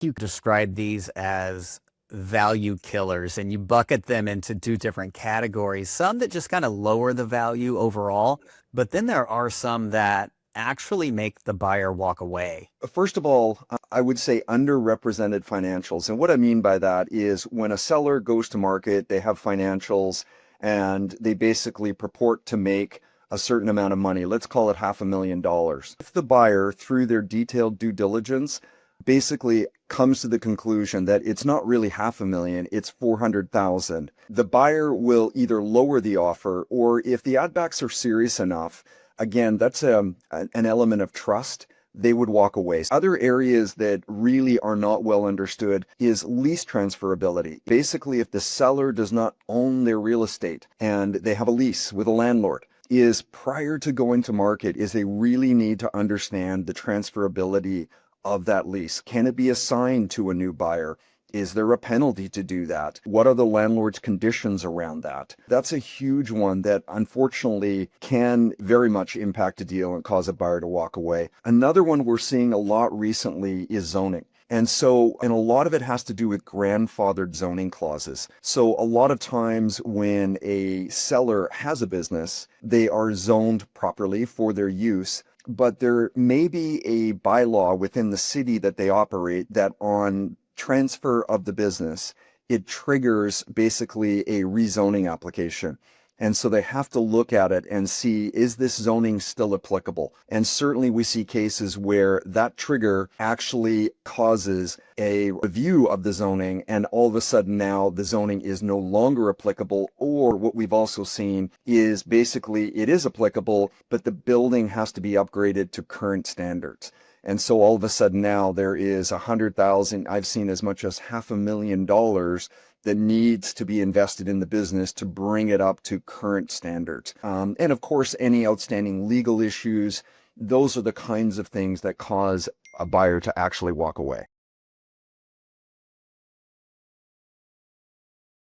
You describe these as value killers and you bucket them into two different categories. Some that just kind of lower the value overall, but then there are some that actually make the buyer walk away. First of all, I would say underrepresented financials. And what I mean by that is when a seller goes to market, they have financials and they basically purport to make a certain amount of money. Let's call it $500,000. If the buyer, through their detailed due diligence, basically comes to the conclusion that it's not really 500,000, it's 400,000, the buyer will either lower the offer, or if the add backs are serious enough, again, that's an element of trust, they would walk away. Other areas that really are not well understood is lease transferability. Basically, if the seller does not own their real estate and they have a lease with a landlord, is prior to going to market is they really need to understand the transferability of that lease. Can it be assigned to a new buyer? Is there a penalty to do that? What are the landlord's conditions around that? That's a huge one that unfortunately can very much impact a deal and cause a buyer to walk away. Another one we're seeing a lot recently is zoning. And a lot of it has to do with grandfathered zoning clauses. So a lot of times when a seller has a business, they are zoned properly for their use, but there may be a bylaw within the city that they operate that on transfer of the business, it triggers basically a rezoning application. And so they have to look at it and see, is this zoning still applicable? And certainly we see cases where that trigger actually causes a review of the zoning, and all of a sudden now the zoning is no longer applicable. Or what we've also seen is basically it is applicable, but the building has to be upgraded to current standards. And so all of a sudden now there is 100,000, I've seen as much as $500,000 that needs to be invested in the business to bring it up to current standards. And of course, any outstanding legal issues, those are the kinds of things that cause a buyer to actually walk away.